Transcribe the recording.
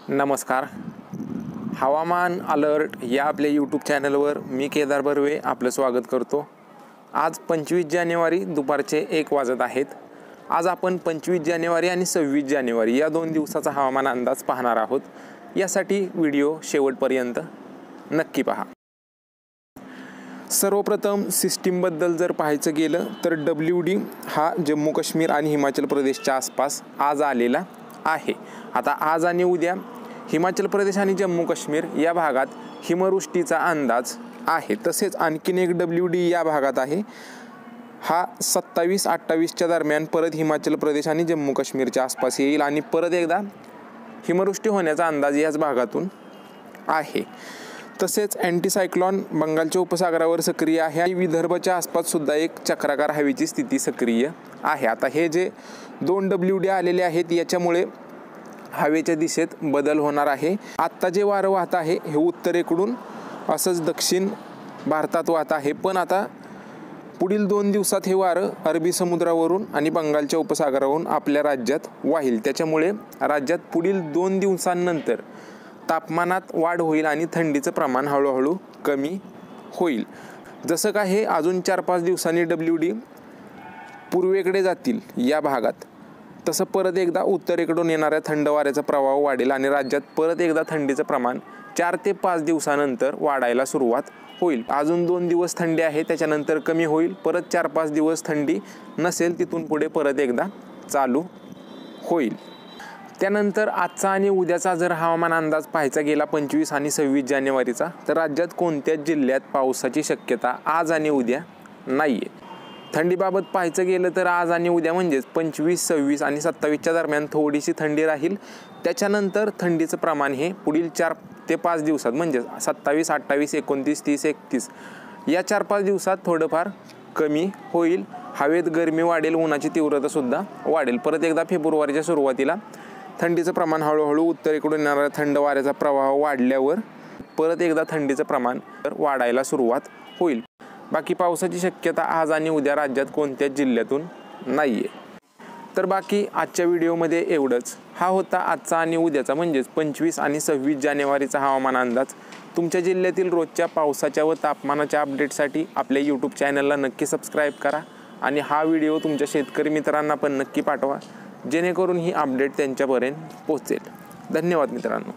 नमस्कार. हवामान अलर्ट या आपल्या यूट्यूब चॅनलवर मी केदार बर्वे आपलं स्वागत करतो. आज 25 जानेवारी दुपारचे 1 वाजत आहेत. आज आपण 25 जानेवारी आणि 26 जानेवारी या 2 दिवसाचा हवामान अंदाज पाहणार आहोत. यासाठी व्हिडिओ शेवटपर्यंत नक्की पहा. सर्वप्रथम सिस्टीमबद्दल जर पाहायचं गेलं तर WD हा जम्मू काश्मीर आणि हिमाचल प्रदेशच्या आसपास आज आलेला आहे. आता आज आणि उद्या हिमाचल प्रदेश आणि जम्मू काश्मीर या भागात हिमवृष्टीचा अंदाज आहे. तसेच आणखीन एक WD या भागात आहे. हा 27-28च्या दरम्यान परत हिमाचल प्रदेश आणि जम्मू काश्मीरच्या आसपास येईल आणि परत एकदा हिमवृष्टी होण्याचा अंदाज याच भागातून आहे. तसेच अँटीसायक्लॉन बंगालच्या उपसागरावर सक्रिय आहे आणि विदर्भाच्या आसपास सुद्धा एक चक्राकार हवेची स्थिती सक्रिय आहे. आता हे जे 2 WD आलेले आहेत याच्यामुळे हवेच्या दिशेत बदल होणार आहे. आत्ता जे वारं वाहत आहे हे उत्तरेकडून असंच दक्षिण भारतात वाहत आहे, पण आता पुढील 2 दिवसात हे वारं अरबी समुद्रावरून आणि बंगालच्या उपसागरावरून आपल्या राज्यात वाहील. त्याच्यामुळे राज्यात पुढील 2 दिवसांनंतर तापमानात वाढ होईल आणि थंडीचं प्रमाण हळूहळू कमी होईल. जसं का हे अजून 4-5 दिवसांनी WD पूर्वेकडे जातील या भागात, तसं परत एकदा उत्तरेकडून येणाऱ्या थंड वाऱ्याचा प्रवाह वाढेल आणि राज्यात परत एकदा थंडीचं प्रमाण 4 ते 5 दिवसानंतर वाढायला सुरुवात होईल. अजून 2 दिवस थंडी आहे, त्याच्यानंतर कमी होईल. परत 4-5 दिवस थंडी नसेल, तिथून पुढे परत एकदा चालू होईल. त्यानंतर आजचा आणि उद्याचा जर हवामान अंदाज पाहायचा गेला 25 आणि 26 जानेवारीचा, तर राज्यात कोणत्याच जिल्ह्यात पावसाची शक्यता आज आणि उद्या नाही आहे. थंडीबाबत पाहायचं गेलं तर आज आणि उद्या म्हणजेच 25, 26 आणि 27च्या दरम्यान थोडीशी थंडी राहील. त्याच्यानंतर थंडीचं प्रमाण हे पुढील 4 ते 5 दिवसात म्हणजेच 27, 28, 29, 30, 31 या 4-5 दिवसात थोडंफार कमी होईल. हवेत गरमी वाढेल, उन्हाची तीव्रतासुद्धा वाढेल. परत एकदा फेब्रुवारीच्या सुरुवातीला थंडीचं प्रमाण हळूहळू उत्तरेकडून येणाऱ्या थंड वाऱ्याचा प्रवाह वाढल्यावर परत एकदा थंडीचं प्रमाण वाढायला सुरुवात होईल. बाकी पावसाची शक्यता आज आणि उद्या राज्यात कोणत्याच जिल्ह्यातून नाही आहे. तर बाकी आजच्या व्हिडिओमध्ये एवढंच. हा होता आजचा आणि उद्याचा म्हणजेच 25 आणि 26 जानेवारीचा हवामान अंदाज. तुमच्या जिल्ह्यातील रोजच्या पावसाच्या व तापमानाच्या अपडेटसाठी आपल्या यूट्यूब चॅनलला नक्की सबस्क्राईब करा आणि हा व्हिडिओ तुमच्या शेतकरी मित्रांना पण नक्की पाठवा, जेणेकरून ही अपडेट त्यांच्यापर्यंत पोहोचेल. धन्यवाद मित्रांनो.